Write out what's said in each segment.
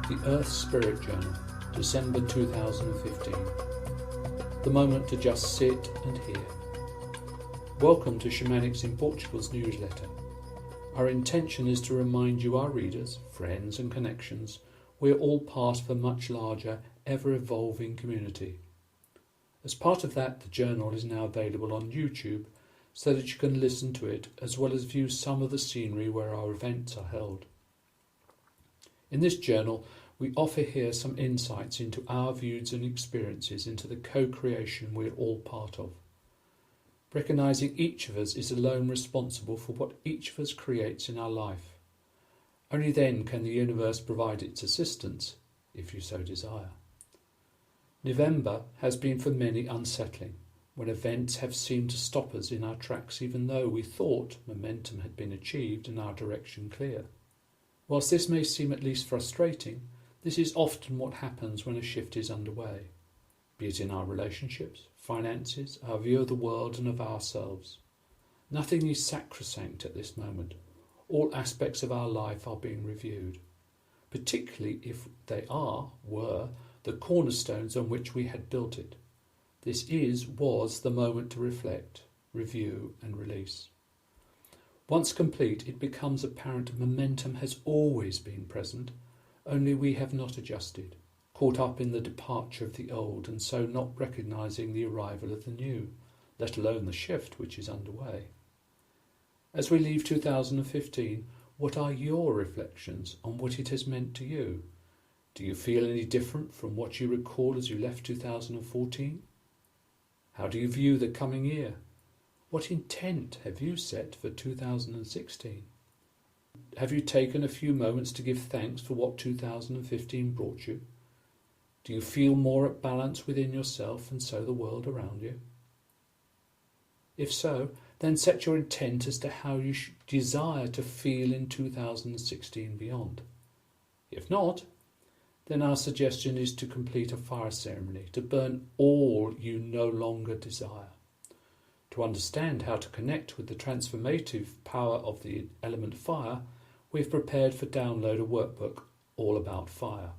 The Earth Spirit Journal, December 2015. The moment to just sit and hear. Welcome to Shamanics in Portugal's newsletter. Our intention is to remind you, our readers, friends and connections, we're all part of a much larger, ever-evolving community. As part of that, the journal is now available on YouTube so that you can listen to it as well as view some of the scenery where our events are held. In this journal, we offer here some insights into our views and experiences into the co-creation we're all part of. Recognising each of us is alone responsible for what each of us creates in our life. Only then can the universe provide its assistance, if you so desire. November has been for many unsettling, when events have seemed to stop us in our tracks even though we thought momentum had been achieved and our direction clear. Whilst this may seem at least frustrating, this is often what happens when a shift is underway, be it in our relationships, finances, our view of the world and of ourselves. Nothing is sacrosanct at this moment. All aspects of our life are being reviewed, particularly if they were the cornerstones on which we had built it. This was the moment to reflect, review and release. Once complete, it becomes apparent momentum has always been present, only we have not adjusted, caught up in the departure of the old and so not recognising the arrival of the new, let alone the shift which is underway. As we leave 2015, what are your reflections on what it has meant to you? Do you feel any different from what you recall as you left 2014? How do you view the coming year? What intent have you set for 2016? Have you taken a few moments to give thanks for what 2015 brought you? Do you feel more at balance within yourself and so the world around you? If so, then set your intent as to how you desire to feel in 2016 beyond. If not, then our suggestion is to complete a fire ceremony, to burn all you no longer desire. To understand how to connect with the transformative power of the element fire, we've prepared for download a workbook all about fire.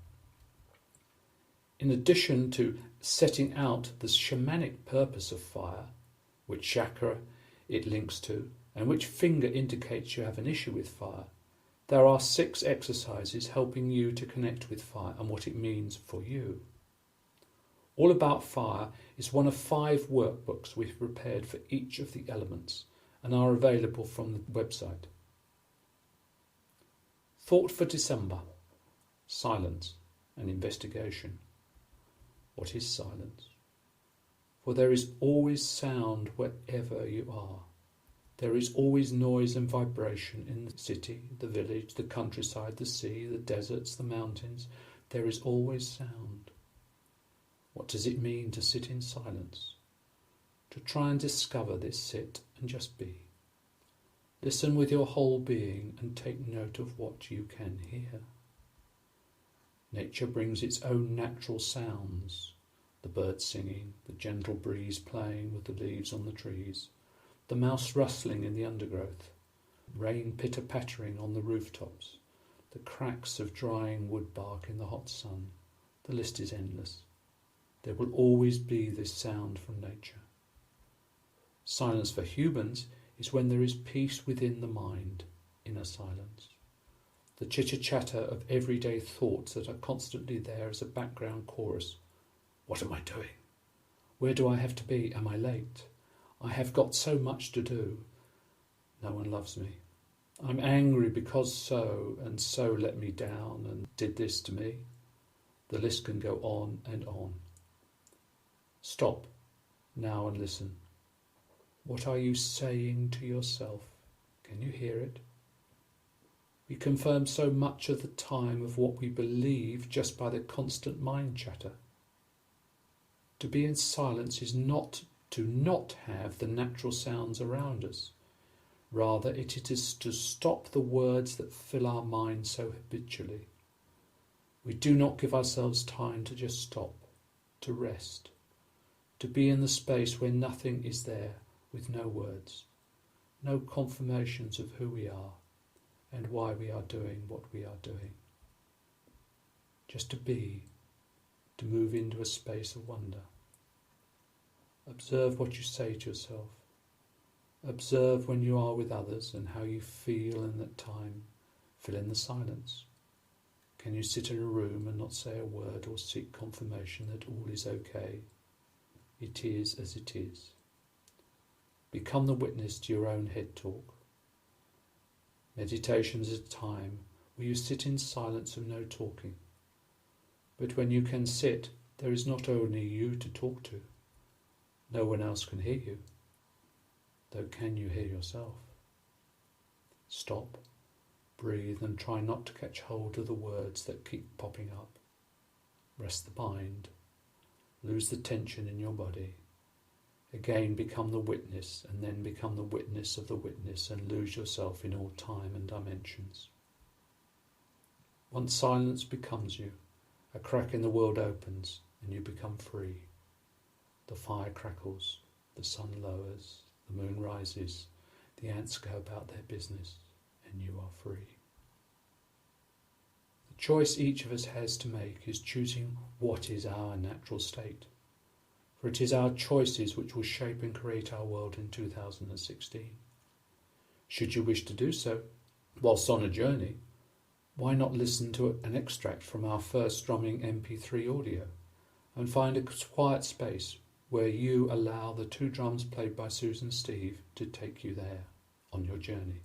In addition to setting out the shamanic purpose of fire, which chakra it links to, and which finger indicates you have an issue with fire, there are 6 exercises helping you to connect with fire and what it means for you. All About Fire is one of 5 workbooks we've prepared for each of the elements and are available from the website. Thought for December: silence and investigation. What is silence? For there is always sound wherever you are. There is always noise and vibration in the city, the village, the countryside, the sea, the deserts, the mountains. There is always sound. What does it mean to sit in silence? To try and discover this sit and just be. Listen with your whole being and take note of what you can hear. Nature brings its own natural sounds. The birds singing, the gentle breeze playing with the leaves on the trees, the mouse rustling in the undergrowth, rain pitter-pattering on the rooftops, the cracks of drying wood bark in the hot sun. The list is endless. There will always be this sound from nature. Silence for humans is when there is peace within the mind, inner silence. The chitter-chatter of everyday thoughts that are constantly there as a background chorus. What am I doing? Where do I have to be? Am I late? I have got so much to do. No one loves me. I'm angry because so and so let me down and did this to me. The list can go on and on. Stop now and listen. What are you saying to yourself? Can you hear it? We confirm so much of the time of what we believe just by the constant mind chatter. To be in silence is not to not have the natural sounds around us. Rather, it is to stop the words that fill our mind so habitually. We do not give ourselves time to just stop, to rest, to be in the space where nothing is there, with no words, no confirmations of who we are and why we are doing what we are doing. just to be, to move into a space of wonder. Observe what you say to yourself. Observe when you are with others and how you feel in that time. Fill in the silence. Can you sit in a room and not say a word or seek confirmation that all is okay? It is as it is. Become the witness to your own head talk. Meditation is a time where you sit in silence of no talking. But when you can sit, there is not only you to talk to. No one else can hear you. Though can you hear yourself? Stop, breathe, and try not to catch hold of the words that keep popping up. Rest the mind. Lose the tension in your body. Again, become the witness, and then become the witness of the witness, and lose yourself in all time and dimensions. Once silence becomes you, a crack in the world opens, and you become free. The fire crackles, the sun lowers, the moon rises, the ants go about their business, and you are free. The choice each of us has to make is choosing what is our natural state. For it is our choices which will shape and create our world in 2016. Should you wish to do so, whilst on a journey, why not listen to an extract from our first strumming MP3 audio and find a quiet space where you allow the 2 drums played by Susan and Steve to take you there on your journey.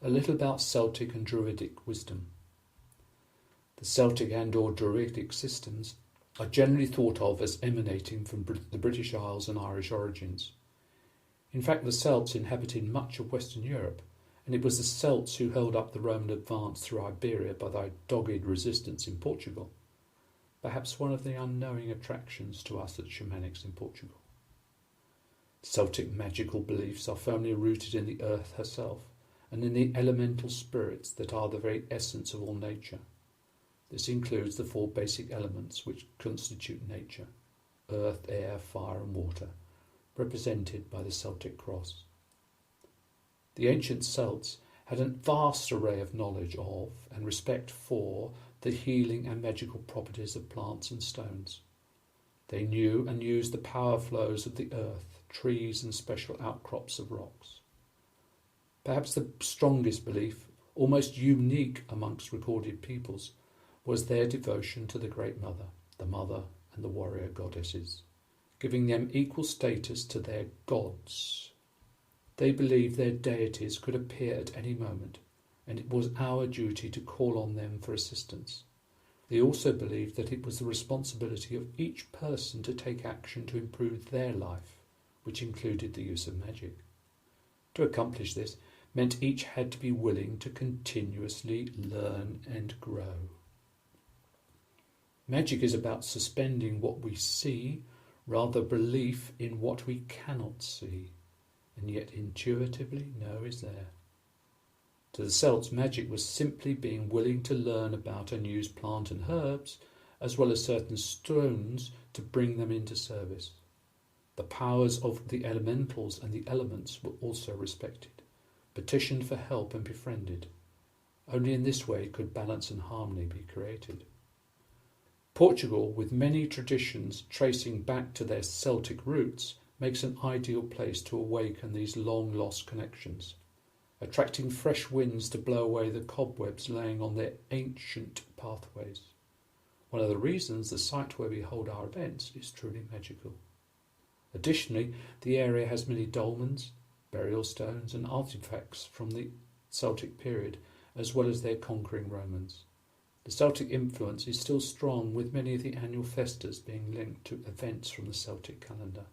A little about Celtic and Druidic wisdom. The Celtic and/or Druidic systems are generally thought of as emanating from the British Isles and Irish origins. In fact, the Celts inhabited much of Western Europe, and it was the Celts who held up the Roman advance through Iberia by their dogged resistance in Portugal, perhaps one of the unknowing attractions to us at Shamanics in Portugal. Celtic magical beliefs are firmly rooted in the earth herself and in the elemental spirits that are the very essence of all nature. This includes the 4 basic elements which constitute nature: earth, air, fire and water, represented by the Celtic cross. The ancient Celts had a vast array of knowledge of and respect for the healing and magical properties of plants and stones. They knew and used the power flows of the earth, trees and special outcrops of rocks. Perhaps the strongest belief, almost unique amongst recorded peoples, was their devotion to the Great Mother, the Mother and the warrior goddesses, giving them equal status to their gods. They believed their deities could appear at any moment, and it was our duty to call on them for assistance. They also believed that it was the responsibility of each person to take action to improve their life, which included the use of magic. To accomplish this meant each had to be willing to continuously learn and grow. Magic is about suspending what we see, rather belief in what we cannot see, and yet intuitively know is there. To the Celts, magic was simply being willing to learn about and use plant and herbs, as well as certain stones, to bring them into service. The powers of the elementals and the elements were also respected, petitioned for help and befriended. Only in this way could balance and harmony be created. Portugal, with many traditions tracing back to their Celtic roots, makes an ideal place to awaken these long-lost connections, attracting fresh winds to blow away the cobwebs laying on their ancient pathways. One of the reasons the site where we hold our events is truly magical. Additionally, the area has many dolmens, burial stones and artefacts from the Celtic period, as well as their conquering Romans. The Celtic influence is still strong, with many of the annual festas being linked to events from the Celtic calendar.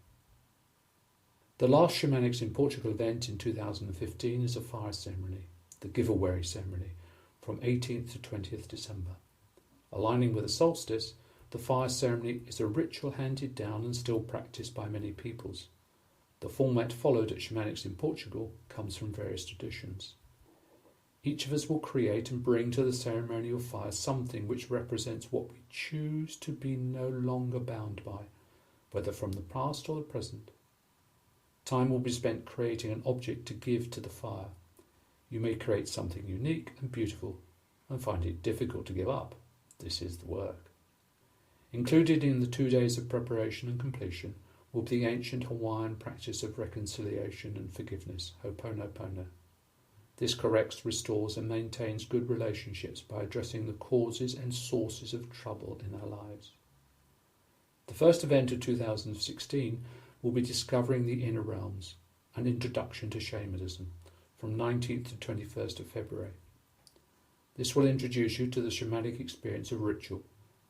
The last Shamanics in Portugal event in 2015 is a fire ceremony, the giveaway ceremony, from 18th to 20th December. Aligning with the solstice, the fire ceremony is a ritual handed down and still practiced by many peoples. The format followed at Shamanics in Portugal comes from various traditions. Each of us will create and bring to the ceremonial fire something which represents what we choose to be no longer bound by, whether from the past or the present. Time will be spent creating an object to give to the fire. You may create something unique and beautiful, and find it difficult to give up, this is the work. Included in the 2 days of preparation and completion will be the ancient Hawaiian practice of reconciliation and forgiveness, Ho'oponopono. This corrects, restores and maintains good relationships by addressing the causes and sources of trouble in our lives. The first event of 2016 will be Discovering the Inner Realms, an introduction to shamanism, from 19th to 21st of February. This will introduce you to the shamanic experience of ritual,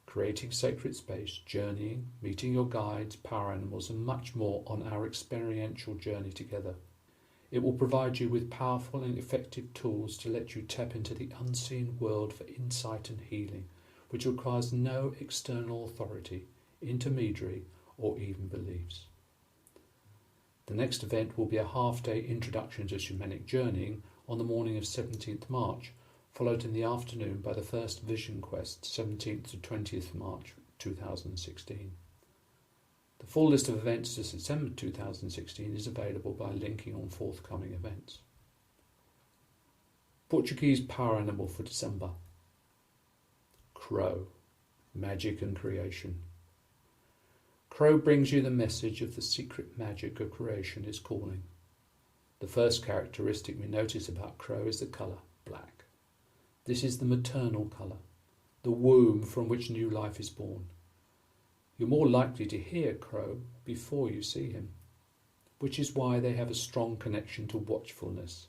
creating sacred space, journeying, meeting your guides, power animals and much more on our experiential journey together. It will provide you with powerful and effective tools to let you tap into the unseen world for insight and healing, which requires no external authority, intermediary or even beliefs. The next event will be a half-day introduction to shamanic journeying on the morning of 17th March, followed in the afternoon by the first Vision Quest, 17th to 20th March 2016. The full list of events to December 2016 is available by linking on forthcoming events. Portuguese power animal for December. Crow, magic and creation. Crow brings you the message of the secret magic of creation is calling. The first characteristic we notice about crow is the colour, black. This is the maternal colour, the womb from which new life is born. You're more likely to hear crow before you see him, which is why they have a strong connection to watchfulness,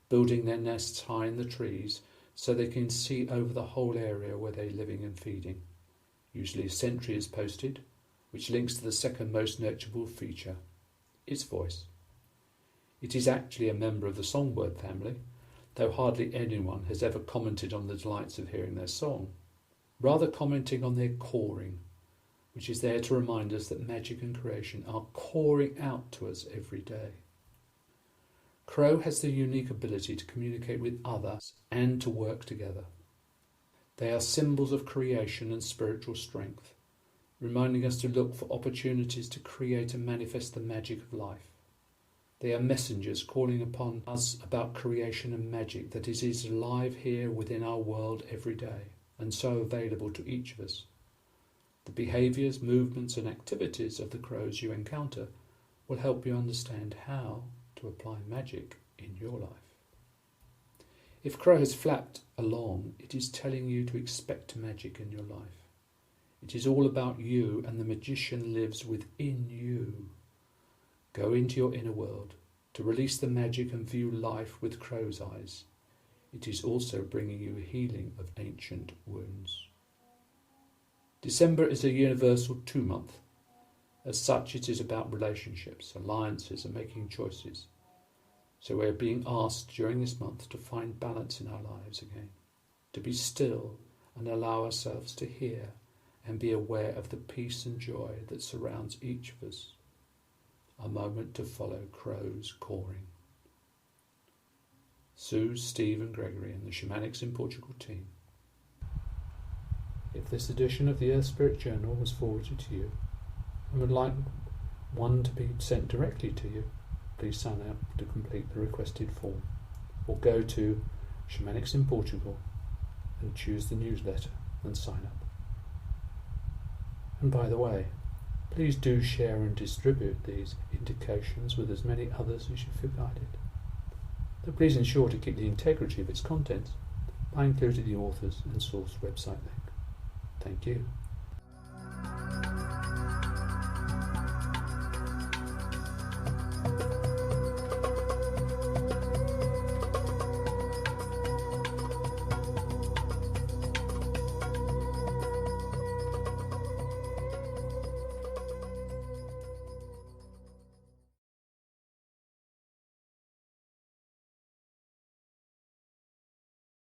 building their nests high in the trees so they can see over the whole area where they're living and feeding. Usually a sentry is posted, which links to the second most nurturable feature, its voice. It is actually a member of the songbird family, though hardly anyone has ever commented on the delights of hearing their song, rather commenting on their cawing, which is there to remind us that magic and creation are cawing out to us every day. Crow has the unique ability to communicate with others and to work together. They are symbols of creation and spiritual strength, reminding us to look for opportunities to create and manifest the magic of life. They are messengers calling upon us about creation and magic that is alive here within our world every day and so available to each of us. The behaviours, movements and activities of the crows you encounter will help you understand how to apply magic in your life. If crow has flapped along, it is telling you to expect magic in your life. It is all about you, and the magician lives within you. Go into your inner world to release the magic and view life with crow's eyes. It is also bringing you healing of ancient wounds. December is a universal 2-month. As such, it is about relationships, alliances and making choices. So we are being asked during this month to find balance in our lives again, to be still and allow ourselves to hear and be aware of the peace and joy that surrounds each of us. A moment to follow crow's cawing. Sue, Steve and Gregory and the Shamanics in Portugal team. If this edition of the Earth Spirit Journal was forwarded to you and would like one to be sent directly to you, please sign up to complete the requested form, or go to Shamanics in Portugal and choose the newsletter and sign up. And by the way, please do share and distribute these indications with as many others as you feel guided. But please ensure to keep the integrity of its contents by including the authors and source website link. Thank you.